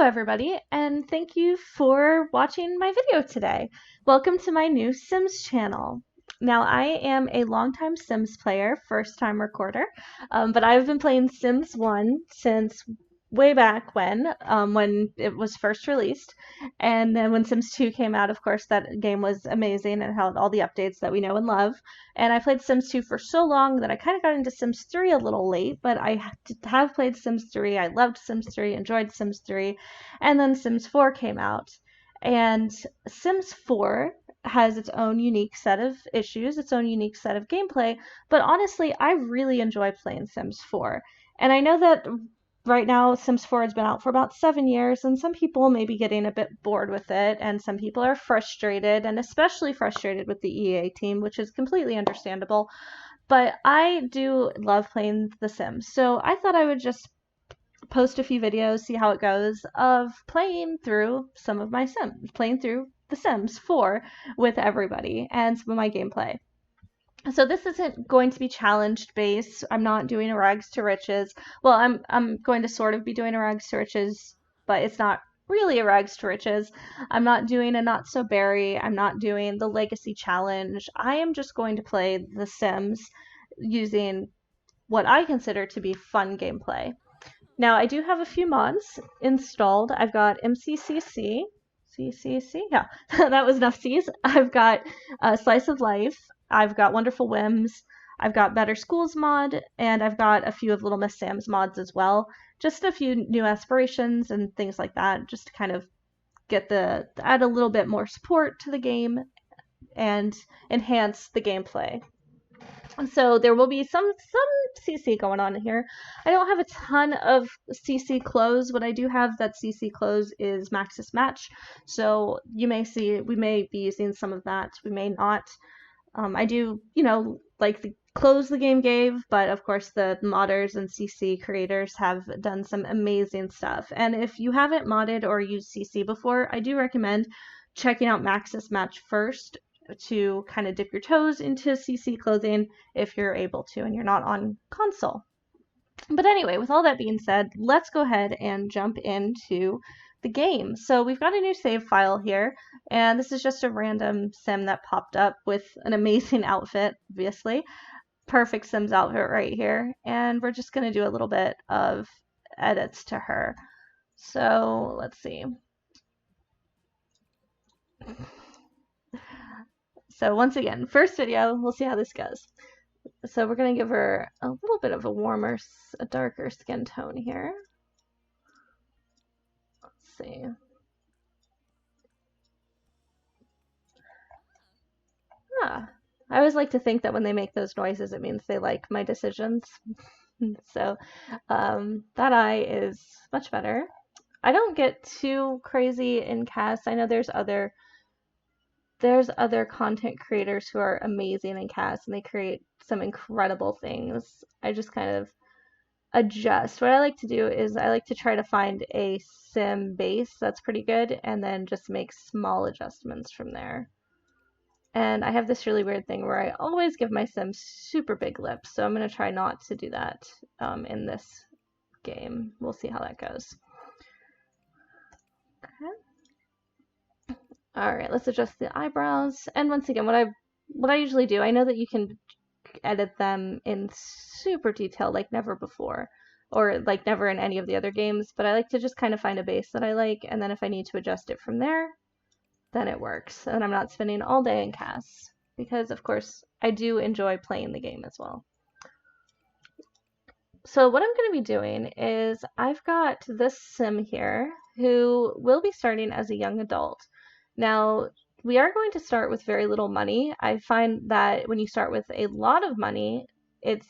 everybody, and thank you for watching my video today. Welcome to my new Sims channel. Now, I am a longtime Sims player, first-time recorder, but I've been playing Sims 1 since way back when it was first released. And then when Sims 2 came out, of course, that game was amazing and had all the updates that we know and love. And I played Sims 2 for so long that I kind of got into Sims 3 a little late, but I have played Sims 3. I loved Sims 3, enjoyed Sims 3, and then Sims 4 came out. And Sims 4 has its own unique set of issues, its own unique set of gameplay, but honestly, I really enjoy playing Sims 4. And I know that right now Sims 4 has been out for about 7 years, and some people may be getting a bit bored with it, and some people are frustrated, and especially frustrated with the EA team, which is completely understandable. But I do love playing The Sims, so I thought I would just post a few videos, see how it goes, of playing through some of my Sims, playing through The Sims 4 with everybody, and some of my gameplay. So this isn't going to be challenge based. I'm not doing a rags to riches. Well, I'm going to sort of be doing a rags to riches, but it's not really a rags to riches. I'm not doing a not so berry. I'm not doing the legacy challenge. I am just going to play The Sims using what I consider to be fun gameplay. Now, I do have a few mods installed. I've got MCCC. CCC? Yeah, that was enough C's. I've got Slice of Life. I've got Wonderful Whims. I've got Better Schools mod, and I've got a few of LittleMsSam's mods as well. Just a few new aspirations and things like that, just to kind of add a little bit more support to the game and enhance the gameplay. So there will be some CC going on here. I don't have a ton of CC clothes. What I do have that CC clothes is Maxis Match. So you may see we may be using some of that. We may not. I do, like the clothes the game gave, but of course the modders and CC creators have done some amazing stuff. And if you haven't modded or used CC before, I do recommend checking out Maxis Match first to kind of dip your toes into CC clothing if you're able to and you're not on console. But anyway, with all that being said, let's go ahead and jump into the game. So we've got a new save file here, and this is just a random sim that popped up with an amazing outfit, obviously. Perfect Sims outfit right here. And we're just going to do a little bit of edits to her. So let's see. So once again, first video, we'll see how this goes. So we're going to give her a little bit of a darker skin tone here. Let's see. I always like to think that when they make those noises, it means they like my decisions. So that eye is much better. I don't get too crazy in CAS. I know there's other content creators who are amazing in CAS and they create some incredible things. I just kind of adjust. What I like to do is I like to try to find a sim base that's pretty good and then just make small adjustments from there. And I have this really weird thing where I always give my Sims super big lips, so I'm going to try not to do that in this game. We'll see how that goes. Okay. All right, let's adjust the eyebrows. And once again, what I usually do, I know that you can edit them in super detail like never before, or like never in any of the other games, but I like to just kind of find a base that I like, and then if I need to adjust it from there, then it works. And I'm not spending all day in CAS, because of course I do enjoy playing the game as well. So what I'm going to be doing is I've got this sim here who will be starting as a young adult. Now, we are going to start with very little money. I find that when you start with a lot of money, it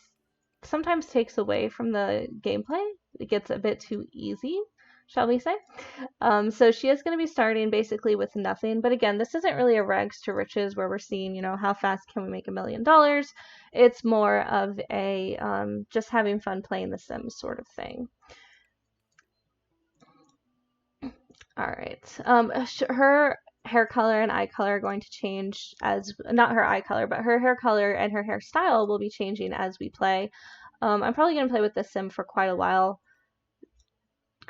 sometimes takes away from the gameplay. It gets a bit too easy, shall we say. So she is going to be starting basically with nothing. But again, this isn't really a rags to riches where we're seeing, how fast can we make $1 million. It's more of a just having fun playing The Sims sort of thing. All right. Her hair color and eye color are going to change as, not her eye color, but her hair color and her hairstyle will be changing as we play. I'm probably going to play with this sim for quite a while.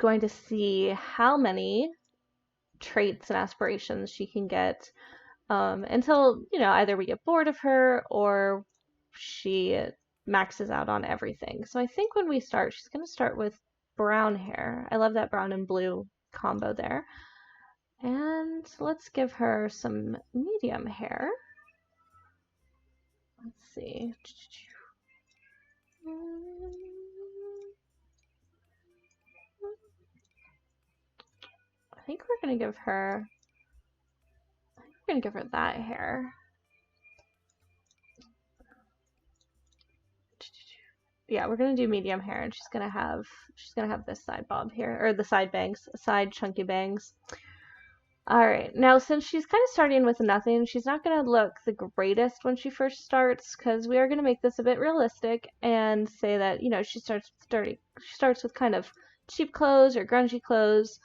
going to see how many traits and aspirations she can get until, you know, either we get bored of her or she maxes out on everything. So I think when we start, she's going to start with brown hair. I love that brown and blue combo there. And let's give her some medium hair. Let's see. I think we're gonna give her that hair. Yeah, we're gonna do medium hair, and she's gonna have this side bob here, or the side bangs, side chunky bangs. All right, now since she's kind of starting with nothing, she's not gonna look the greatest when she first starts, because we are gonna make this a bit realistic and say that, you know, she starts with kind of cheap clothes or grungy clothes.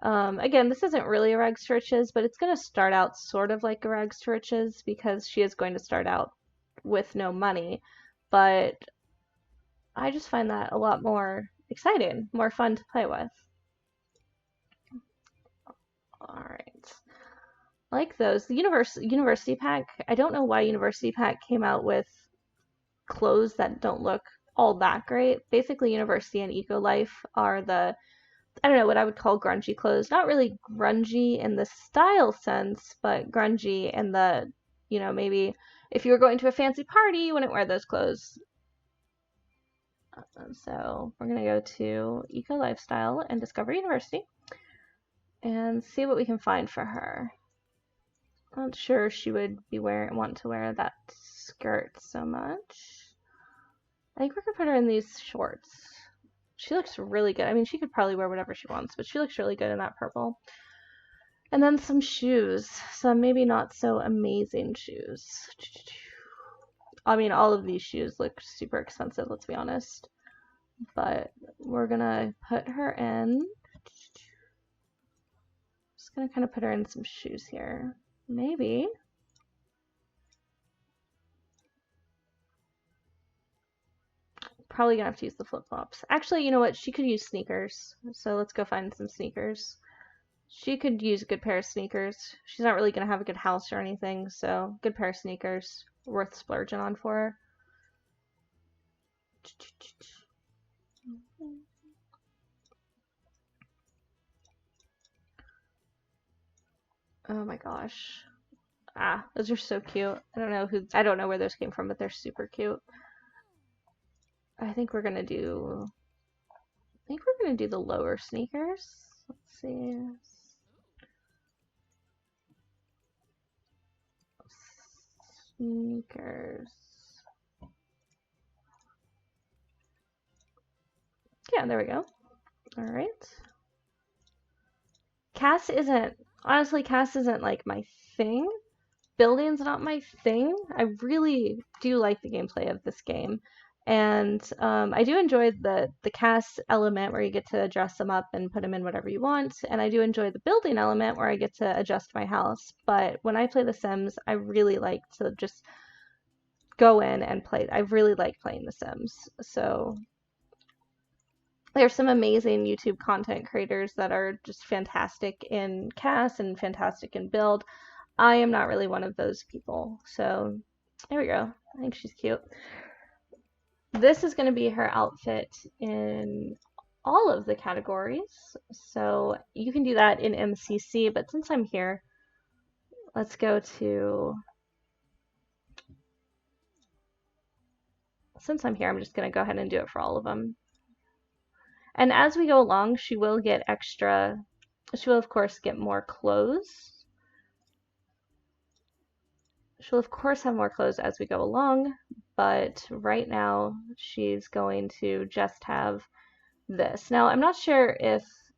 Again, this isn't really a rags to riches, but it's going to start out sort of like a rags to riches because she is going to start out with no money. But I just find that a lot more exciting, more fun to play with. All right. Like those. The University Pack, I don't know why University Pack came out with clothes that don't look all that great. Basically, University and Eco Life are the, I don't know, what I would call grungy clothes. Not really grungy in the style sense, but grungy in the, you know, maybe if you were going to a fancy party, you wouldn't wear those clothes. So we're going to go to Eco Lifestyle and Discover University and see what we can find for her. Not sure she would be want to wear that skirt so much. I think we're going to put her in these shorts. She looks really good. I mean, she could probably wear whatever she wants, but she looks really good in that purple. And then some shoes. Some maybe not so amazing shoes. I mean, all of these shoes look super expensive, let's be honest. But we're gonna put her in. Just gonna kind of put her in some shoes here. Maybe. Probably gonna have to use the flip-flops. Actually, you know what? She could use sneakers. So let's go find some sneakers. She could use a good pair of sneakers. She's not really gonna have a good house or anything, so good pair of sneakers. Worth splurging on for her. Oh my gosh. Ah, those are so cute. I don't know where those came from, but they're super cute. I think we're gonna do the lower sneakers. Let's see. Sneakers. Yeah, there we go. All right. CAS isn't like my thing. Building's not my thing. I really do like the gameplay of this game. And I do enjoy the CAS element where you get to dress them up and put them in whatever you want. And I do enjoy the building element where I get to adjust my house. But when I play The Sims, I really like to just go in and play. I really like playing The Sims. So there's some amazing YouTube content creators that are just fantastic in CAS and fantastic in build. I am not really one of those people. So there we go. I think she's cute. This is going to be her outfit in all of the categories. So you can do that in MCC, but since I'm here, let's go to... Since I'm here, I'm just going to go ahead and do it for all of them. And as we go along, she will get extra... She will, of course, get more clothes. She'll, of course, have more clothes as we go along, but right now she's going to just have this. Now, I'm not sure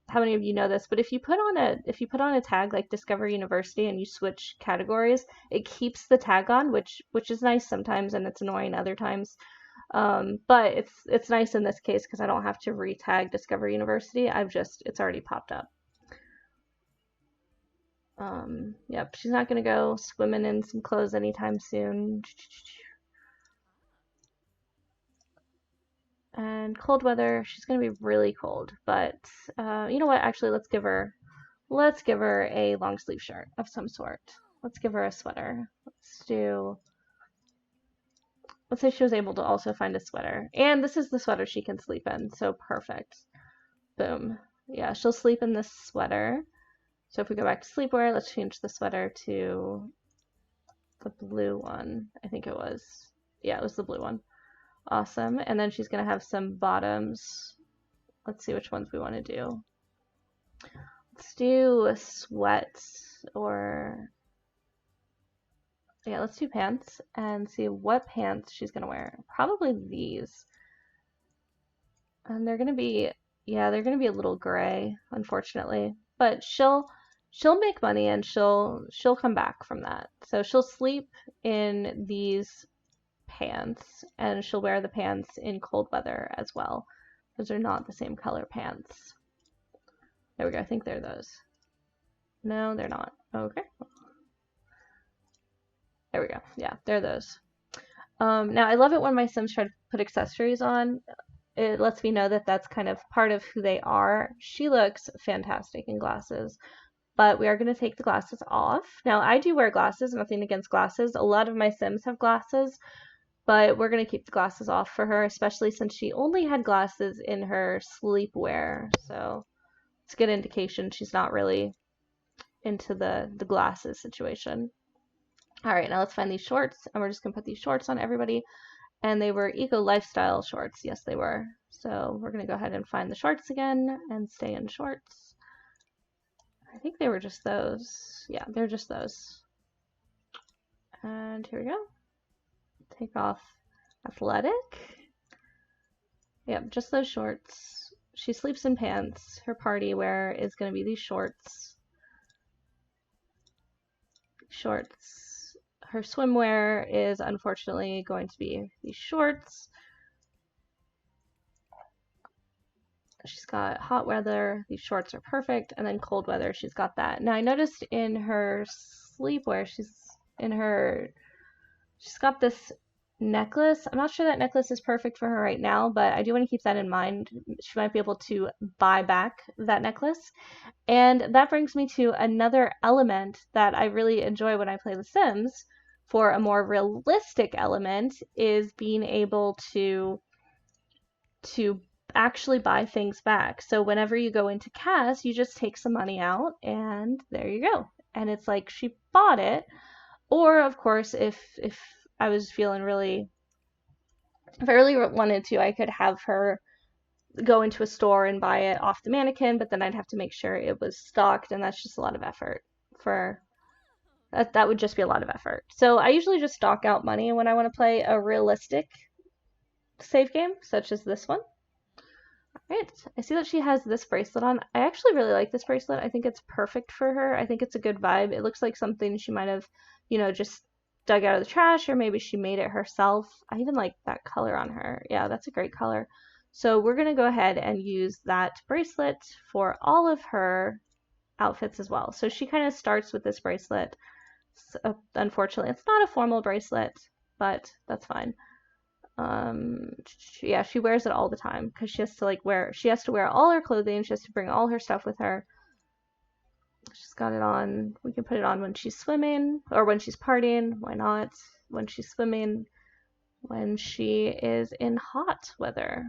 how many of you know this, but if you put on a tag like Discover University and you switch categories, it keeps the tag on, which is nice sometimes and it's annoying other times. But it's nice in this case because I don't have to re-tag Discover University. It's already popped up. Yep, she's not gonna go swimming in some clothes anytime soon. And cold weather, she's going to be really cold. But you know what? Actually, let's give her a long sleeve shirt of some sort. Let's give her a sweater. Let's say she was able to also find a sweater. And this is the sweater she can sleep in, so perfect. Boom. Yeah, she'll sleep in this sweater. So if we go back to sleepwear, let's change the sweater to the blue one. I think it was. Yeah, it was the blue one. Awesome. And then she's going to have some bottoms. Let's see which ones we want to do. Let's do sweats or... Yeah, let's do pants and see what pants she's going to wear. Probably these. And they're going to be... Yeah, they're going to be a little gray, unfortunately. But she'll make money and she'll come back from that. So she'll sleep in these pants and she'll wear the pants in cold weather as well. Those are not the same color pants. There we go. I think they're those. No, they're not. Okay. There we go. Yeah, they're those. Now, I love it when my Sims try to put accessories on. It lets me know that that's kind of part of who they are. She looks fantastic in glasses, but we are going to take the glasses off. Now, I do wear glasses, nothing against glasses. A lot of my Sims have glasses, but we're going to keep the glasses off for her, especially since she only had glasses in her sleepwear. So it's a good indication she's not really into the glasses situation. All right, now let's find these shorts, and we're just going to put these shorts on everybody. And they were eco lifestyle shorts. Yes, they were. So we're going to go ahead and find the shorts again and stay in shorts. I think they were just those. Yeah, they're just those. And here we go. Take off athletic. Yep, just those shorts. She sleeps in pants. Her party wear is going to be these shorts. Her swimwear is unfortunately going to be these shorts. She's got hot weather. These shorts are perfect. And then cold weather, she's got that. Now I noticed in her sleepwear, she's got this necklace. I'm not sure that necklace is perfect for her right now, but I do want to keep that in mind. She might be able to buy back that necklace. And that brings me to another element that I really enjoy when I play The Sims. For a more realistic element is being able to actually buy things back. So whenever you go into CAS, you just take some money out and there you go. And it's like she bought it. Or of course, if I was feeling really, if I really wanted to, I could have her go into a store and buy it off the mannequin, but then I'd have to make sure it was stocked, and that's just a lot of effort for that would just be a lot of effort. So I usually just stock out money when I want to play a realistic save game, such as this one. All right, I see that she has this bracelet on. I actually really like this bracelet. I think it's perfect for her. I think it's a good vibe. It looks like something she might have, just dug out of the trash, or maybe she made it herself. I even like that color on her. Yeah, that's a great color. So we're going to go ahead and use that bracelet for all of her outfits as well. So she kind of starts with this bracelet. Unfortunately, it's not a formal bracelet, but that's fine. Yeah, she wears it all the time because she has to wear all her clothing. She has to bring all her stuff with her. She's got it on. We can put it on when she's swimming or when she's partying. Why not? When she's swimming, when she is in hot weather.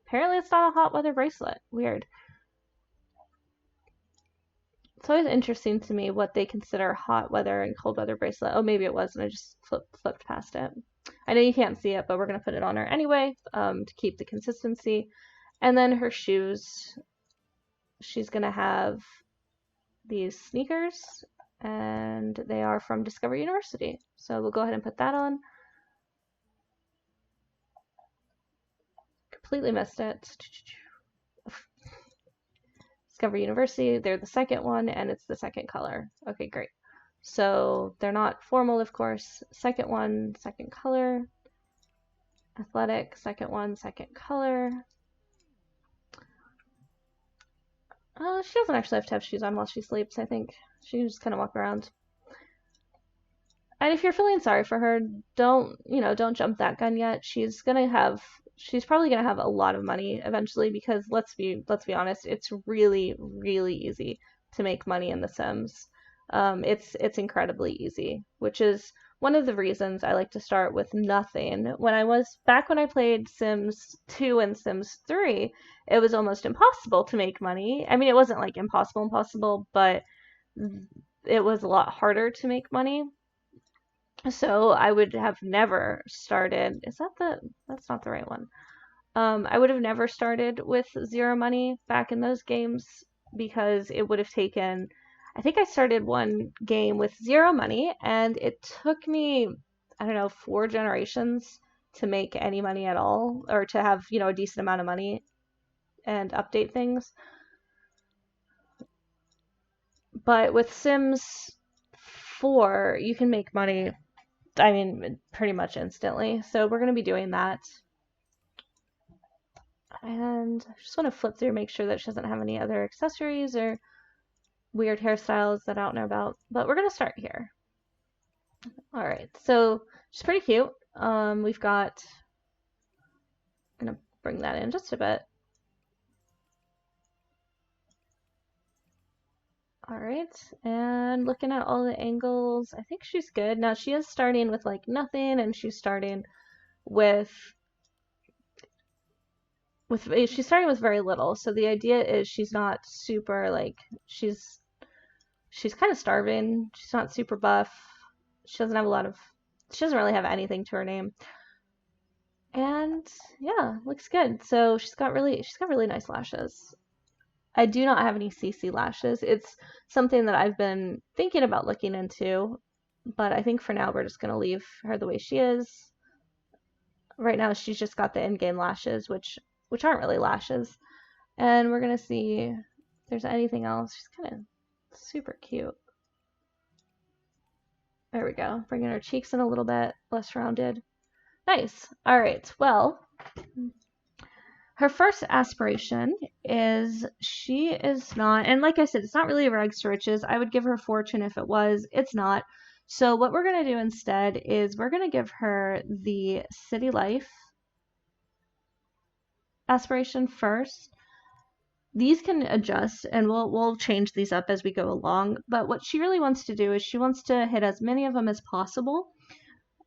Apparently it's not a hot weather bracelet. Weird. It's always interesting to me what they consider hot weather and cold weather bracelet. Oh, maybe it was, and I just flipped past it. I know you can't see it, but we're going to put it on her anyway to keep the consistency. And then her shoes, she's going to have these sneakers, and they are from Discover University. So we'll go ahead and put that on. Completely missed it. Discover University, they're the second one, and it's the second color. Okay, great. So they're not formal, of course. Second one, second color. Athletic, second one, second color. She doesn't actually have to have shoes on while she sleeps, I think. She can just kind of walk around. And if you're feeling sorry for her, don't jump that gun yet. She's probably gonna have a lot of money eventually because let's be honest, it's really, really easy to make money in The Sims. It's incredibly easy, which is one of the reasons I like to start with nothing. When I played Sims 2 and Sims 3, it was almost impossible to make money. I mean, it wasn't like impossible, but it was a lot harder to make money. So I would have never started. That's not the right one. I would have never started with zero money back in those games because it would have taken, I think I started one game with zero money and it took me, I don't know, 4 generations to make any money at all or to have, a decent amount of money and update things. But with Sims 4, you can make money, I mean, pretty much instantly. So we're going to be doing that. And I just want to flip through, make sure that she doesn't have any other accessories or weird hairstyles that I don't know about. But we're going to start here. All right, so she's pretty cute. We've got, I'm going to bring that in just a bit. All right, and looking at all the angles, I think she's good. Now she is starting with like nothing, and she's starting with very little. So the idea is she's not super like she's kind of starving. She's not super buff. She doesn't really have anything to her name. And yeah, looks good. So she's got really nice lashes. I do not have any CC lashes. It's something that I've been thinking about looking into, but I think for now we're just gonna leave her the way she is. Right now she's just got the in-game lashes, which aren't really lashes. And we're gonna see if there's anything else. She's kind of super cute. There we go. Bringing her cheeks in a little bit, less rounded. Nice. All right. Well, her first aspiration is she is not, and like I said, it's not really rags to riches. I would give her fortune if it was. It's not. So what we're going to do instead is we're going to give her the city life aspiration first. These can adjust and we'll change these up as we go along. But what she really wants to do is she wants to hit as many of them as possible.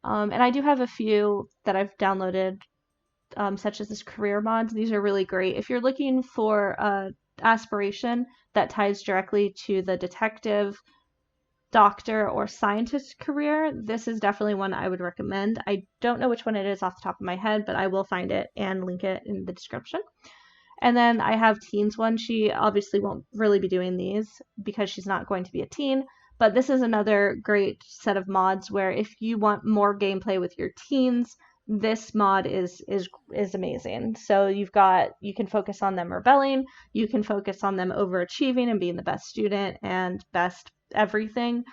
And I do have a few that I've downloaded, such as this career mods. These are really great. If you're looking for aspiration that ties directly to the detective, doctor, or scientist career, this is definitely one I would recommend. I don't know which one it is off the top of my head, but I will find it and link it in the description. And then I have teens one. She obviously won't really be doing these because she's not going to be a teen, but this is another great set of mods where if you want more gameplay with your teens, this mod is amazing. So you can focus on them rebelling, you can focus on them overachieving and being the best student and best everything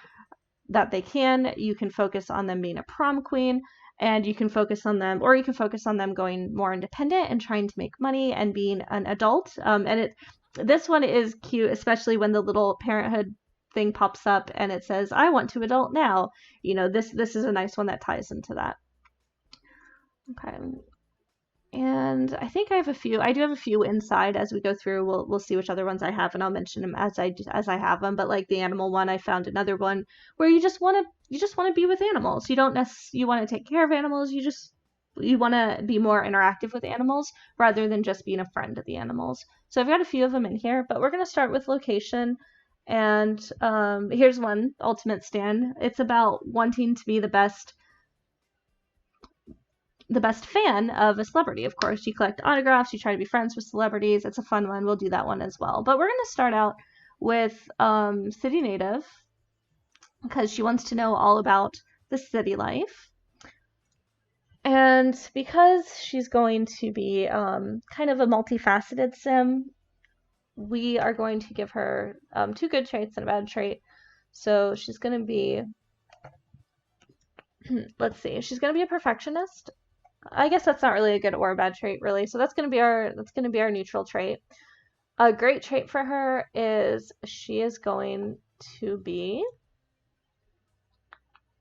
that they can. You can focus on them being a prom queen, and you can focus on them going more independent and trying to make money and being an adult. This one is cute, especially when the little parenthood thing pops up and it says, "I want to adult now." This is a nice one that ties into that. Okay. And I think I do have a few inside as we go through. We'll see which other ones I have, and I'll mention them as I have them. But like the animal one, I found another one where you just want to be with animals. You want to take care of animals. You want to be more interactive with animals rather than just being a friend of the animals. So I've got a few of them in here, but we're gonna start with location. And here's one, Ultimate Stan. It's about wanting to be the best fan of a celebrity. Of course, you collect autographs, you try to be friends with celebrities. It's a fun one. We'll do that one as well. But we're going to start out with City Native because she wants to know all about the city life. And because she's going to be kind of a multifaceted sim, we are going to give her 2 good traits and a bad trait. So she's going to be, let's see, she's going to be a perfectionist. I guess that's not really a good or a bad trait, really. So that's going to be our neutral trait. A great trait for her is she is going to be,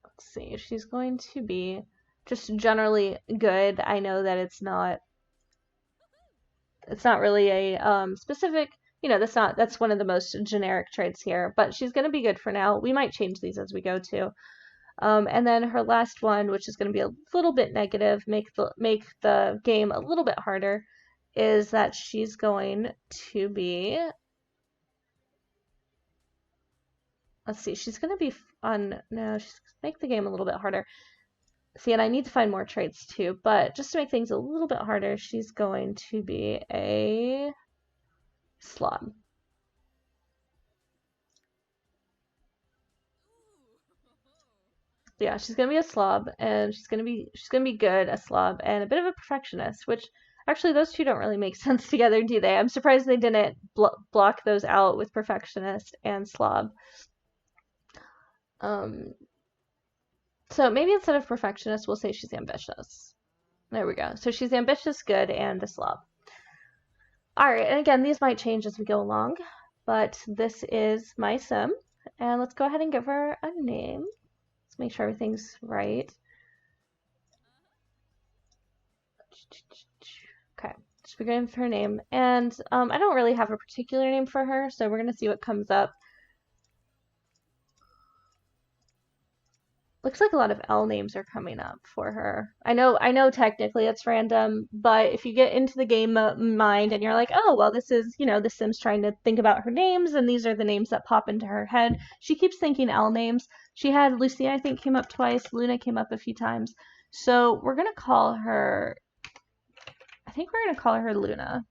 let's see, she's going to be just generally good. I know that it's not really a specific, that's one of the most generic traits here, but she's going to be good for now. We might change these as we go too. And then her last one, which is going to be a little bit negative, make the game a little bit harder, is that she's going to be, let's see, she's going to be she's make the game a little bit harder. See, and I need to find more traits too, but just to make things a little bit harder, she's going to be a slob. Yeah, she's gonna be a slob, and she's gonna be good, a slob, and a bit of a perfectionist, which actually those two don't really make sense together, do they? I'm surprised they didn't block those out with perfectionist and slob. So maybe instead of perfectionist, we'll say she's ambitious. There we go. So she's ambitious, good, and a slob. All right, and again, these might change as we go along, but this is my sim, and let's go ahead and give her a name. Let's make sure everything's right. Okay, just beginning with her name, and I don't really have a particular name for her, so we're gonna see what comes up. Looks like a lot of L names are coming up for her. I know technically it's random, but if you get into the game mind and you're like, oh, well, this is, the Sim's trying to think about her names, and these are the names that pop into her head. She keeps thinking L names. She had Lucy, I think, came up twice. Luna came up a few times. So we're going to call her, I think we're going to call her Luna.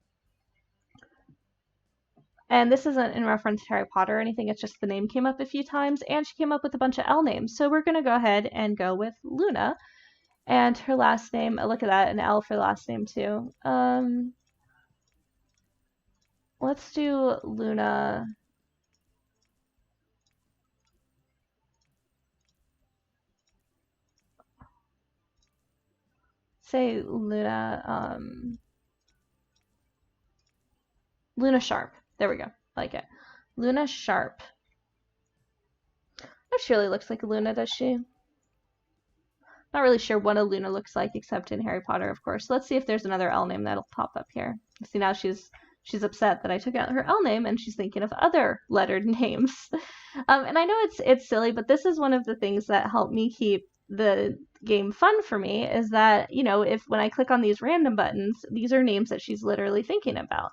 And this isn't in reference to Harry Potter or anything, it's just the name came up a few times, and she came up with a bunch of L names. So we're going to go ahead and go with Luna. And her last name, look at that, an L for last name too. Let's do Luna. Say Luna, Luna Sharpe. There we go. I like it. Luna Sharpe. Oh, she really looks like a Luna, does she? Not really sure what a Luna looks like, except in Harry Potter, of course. Let's see if there's another L name that'll pop up here. See, now she's upset that I took out her L name, and she's thinking of other lettered names. And I know it's silly, but this is one of the things that help me keep the game fun for me, is that, if when I click on these random buttons, these are names that she's literally thinking about.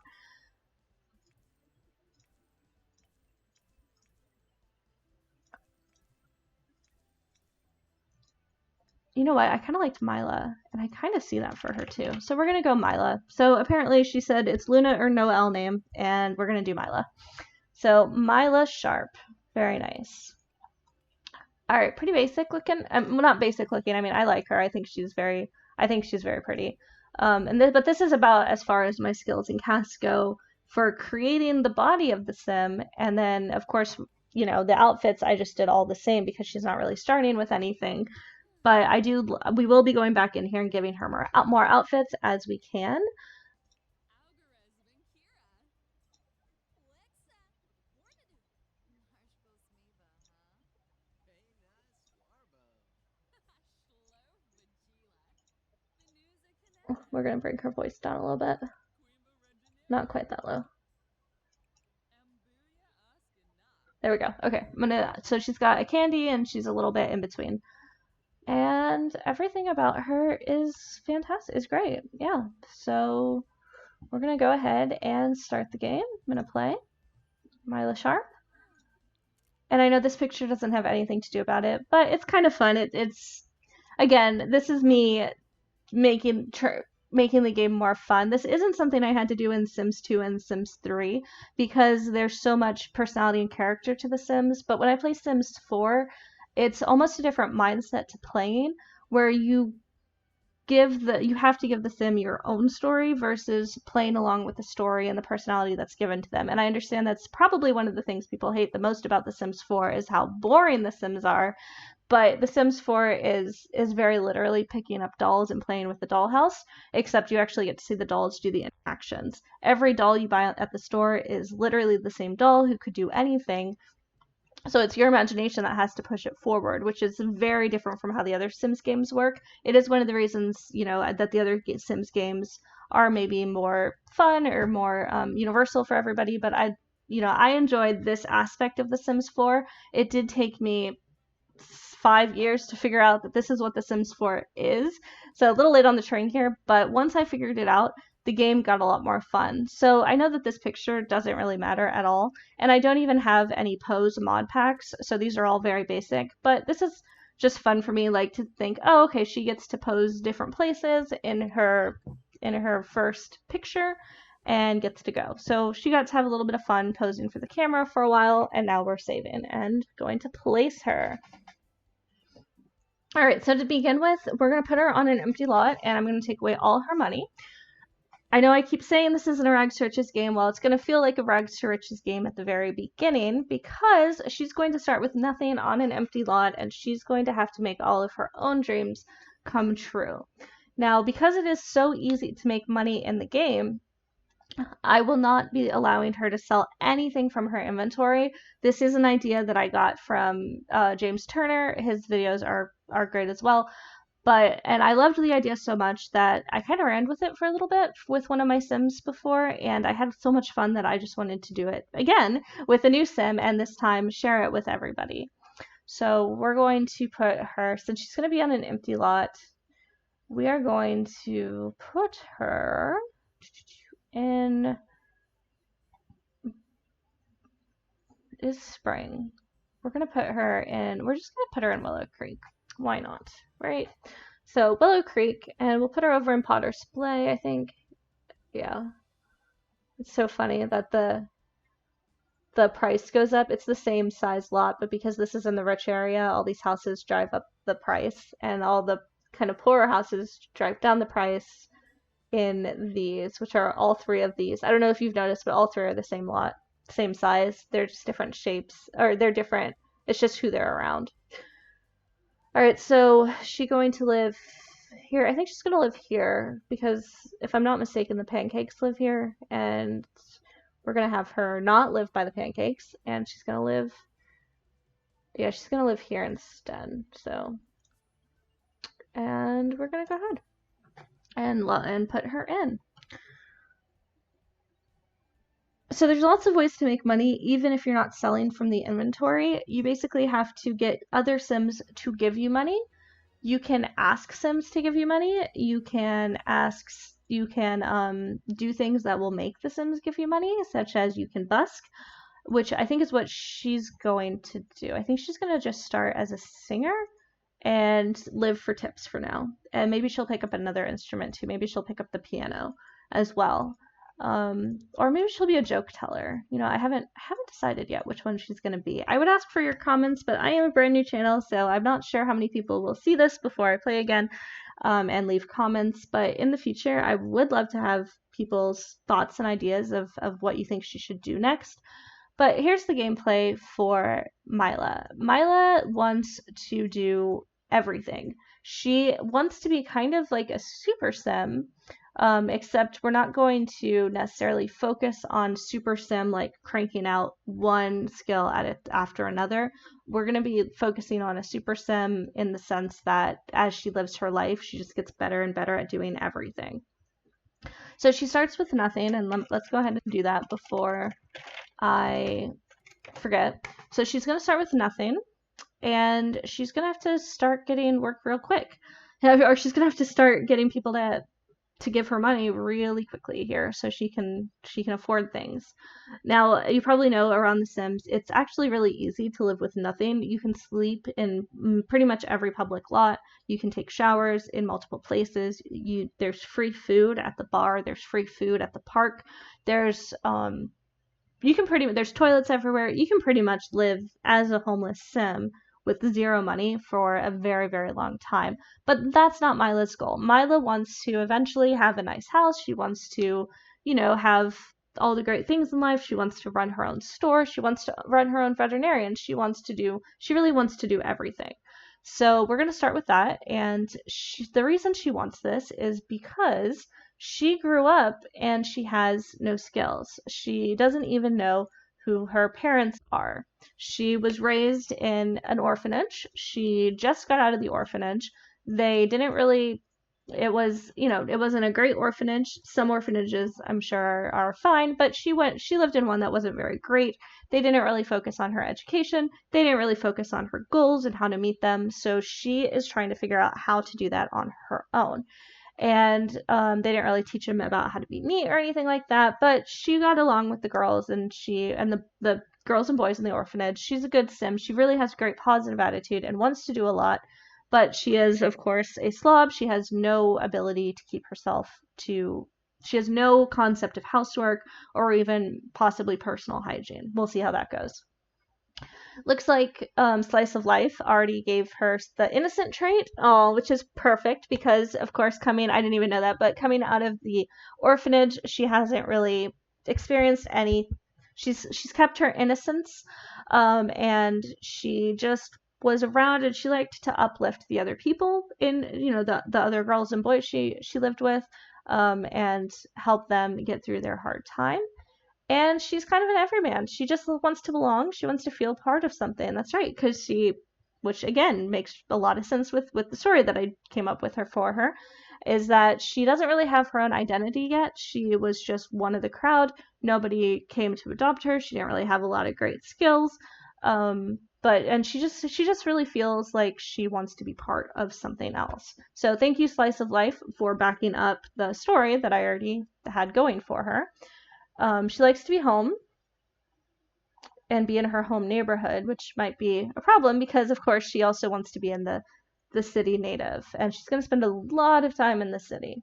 You know what? I kind of liked Myla, and I kind of see that for her too. So we're going to go Myla. So apparently she said it's Luna or no L name, and we're going to do Myla. So Myla Sharpe. Very nice. All right, pretty basic looking. Well, not basic looking. I mean, I like her. I think she's very pretty. But this is about as far as my skills in CAS go for creating the body of the sim, and then of course, the outfits I just did all the same because she's not really starting with anything. But we will be going back in here and giving her more outfits as we can. We're going to bring her voice down a little bit. Not quite that low. There we go. Okay, so she's got a candy and she's a little bit in between. And everything about her is fantastic, is great. Yeah, so we're going to go ahead and start the game. I'm going to play Myla Sharpe. And I know this picture doesn't have anything to do about it, but it's kind of fun. It's, again, this is me making the game more fun. This isn't something I had to do in Sims 2 and Sims 3 because there's so much personality and character to the Sims. But when I play Sims 4, it's almost a different mindset to playing, where you have to give the sim your own story versus playing along with the story and the personality that's given to them. And I understand that's probably one of the things people hate the most about The Sims 4 is how boring the Sims are. But The Sims 4 is very literally picking up dolls and playing with the dollhouse, except you actually get to see the dolls do the interactions. Every doll you buy at the store is literally the same doll who could do anything. So it's your imagination that has to push it forward, which is very different from how the other Sims games work. It is one of the reasons, that the other Sims games are maybe more fun or more universal for everybody. But I enjoyed this aspect of The Sims 4. It did take me 5 years to figure out that this is what The Sims 4 is. So a little late on the train here, but once I figured it out, the game got a lot more fun. So I know that this picture doesn't really matter at all, and I don't even have any pose mod packs, so these are all very basic, but this is just fun for me, like to think, oh, okay, she gets to pose different places in her first picture and gets to go. So she got to have a little bit of fun posing for the camera for a while, and now we're saving and going to place her. All right, so to begin with, we're going to put her on an empty lot, and I'm going to take away all her money. I know I keep saying this isn't a rags to riches game. Well, it's going to feel like a rags to riches game at the very beginning because she's going to start with nothing on an empty lot, and she's going to have to make all of her own dreams come true. Now, because it is so easy to make money in the game, I will not be allowing her to sell anything from her inventory. This is an idea that I got from James Turner. His videos are great as well. And I loved the idea so much that I kind of ran with it for a little bit with one of my Sims before, and I had so much fun that I just wanted to do it again with a new Sim, and this time share it with everybody. So we're going to put her, since she's going to be on an empty lot, we are going to put her in, is spring. We're going to put her in, we're just going to put her in Willow Creek. Why not, right? So Willow Creek, and we'll put her over in Potter's Play, I think. Yeah. It's so funny that the price goes up. It's the same size lot, but because this is in the rich area, all these houses drive up the price, and all the kind of poorer houses drive down the price in these, which are all three of these. I don't know if you've noticed, but all three are the same lot, same size. They're just different shapes, or they're different. It's just who they're around. All right, so she's going to live here. I think she's going to live here because if I'm not mistaken, the pancakes live here, and we're going to have her not live by the pancakes, and she's going to live, yeah, she's going to live here instead. So, and we're going to go ahead and put her in. So there's lots of ways to make money, even if you're not selling from the inventory. You basically have to get other Sims to give you money. You can ask Sims to give you money. You can do things that will make the Sims give you money, such as you can busk, which I think is what she's going to do. I think she's going to just start as a singer and live for tips for now. And maybe she'll pick up another instrument too. Maybe she'll pick up the piano as well. Or maybe she'll be a joke teller. I haven't decided yet which one she's going to be. I would ask for your comments, but I am a brand new channel, so I'm not sure how many people will see this before I play again and leave comments. But in the future, I would love to have people's thoughts and ideas of what you think she should do next. But here's the gameplay for Myla. Myla wants to do everything. She wants to be kind of like a super sim, except we're not going to necessarily focus on super sim like cranking out one skill after another. We're going to be focusing on a super sim in the sense that as she lives her life, she just gets better and better at doing everything. So she starts with nothing, and let's go ahead and do that before I forget. So she's going to start with nothing, and she's going to have to start getting work real quick. Or she's going to have to start getting people to give her money really quickly here so she can afford things. Now, you probably know around The Sims, it's actually really easy to live with nothing. You can sleep in pretty much every public lot. You can take showers in multiple places. There's free food at the bar. There's free food at the park. There's there's toilets everywhere. You can pretty much live as a homeless Sim with zero money for a very, very long time. But that's not Myla's goal. Myla wants to eventually have a nice house. She wants to, have all the great things in life. She wants to run her own store. She wants to run her own veterinarian. She really wants to do everything. So we're going to start with that. And the reason she wants this is because she grew up and she has no skills. She doesn't even know who her parents are. She was raised in an orphanage. She just got out of the orphanage. They didn't really, it was, it wasn't a great orphanage. Some orphanages, I'm sure, are fine, but she lived in one that wasn't very great. They didn't really focus on her education. They didn't really focus on her goals and how to meet them. So she is trying to figure out how to do that on her own. And they didn't really teach him about how to be neat or anything like that, but she got along with the girls, and the girls and boys in the orphanage. She's a good sim. She really has a great positive attitude and wants to do a lot, but she is, of course, a slob. She has no ability to keep herself to she has no concept of housework or even possibly personal hygiene. We'll see how that goes. Looks like Slice of Life already gave her the innocent trait, which is perfect because, of course, I didn't even know that, but coming out of the orphanage, she hasn't really experienced any. She's kept her innocence, and she just was around, and she liked to uplift the other people in, the other girls and boys she lived with, and help them get through their hard time. And she's kind of an everyman. She just wants to belong. She wants to feel part of something. That's right, because which again makes a lot of sense with the story that I came up with for her, is that she doesn't really have her own identity yet. She was just one of the crowd. Nobody came to adopt her. She didn't really have a lot of great skills. And she just really feels like she wants to be part of something else. So thank you, Slice of Life, for backing up the story that I already had going for her. She likes to be home and be in her home neighborhood, which might be a problem because, of course, she also wants to be in the city native, and she's going to spend a lot of time in the city.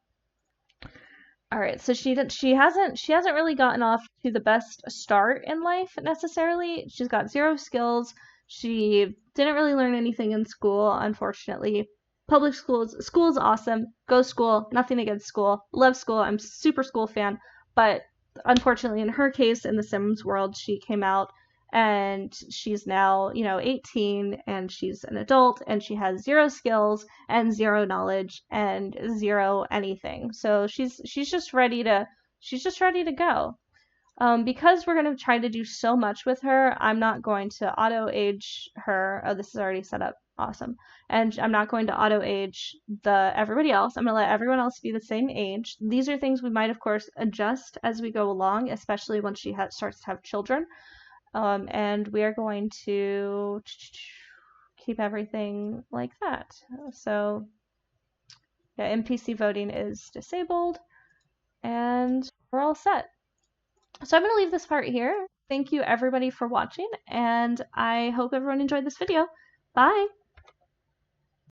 All right, so she hasn't really gotten off to the best start in life necessarily. She's got 0 skills. She didn't really learn anything in school, unfortunately. Public school's awesome. Go school. Nothing against school. Love school. I'm super school fan, but unfortunately, in her case, in the Sims world, she came out and she's now, 18, and she's an adult, and she has 0 skills and 0 knowledge and 0 anything. So she's just ready to go. Because we're going to try to do so much with her, I'm not going to auto age her. Oh, this is already set up. Awesome. And I'm not going to auto age everybody else. I'm going to let everyone else be the same age. These are things we might, of course, adjust as we go along, especially when she starts to have children. And we are going to keep everything like that. So yeah, NPC voting is disabled, and we're all set. So I'm going to leave this part here. Thank you everybody for watching, and I hope everyone enjoyed this video. Bye!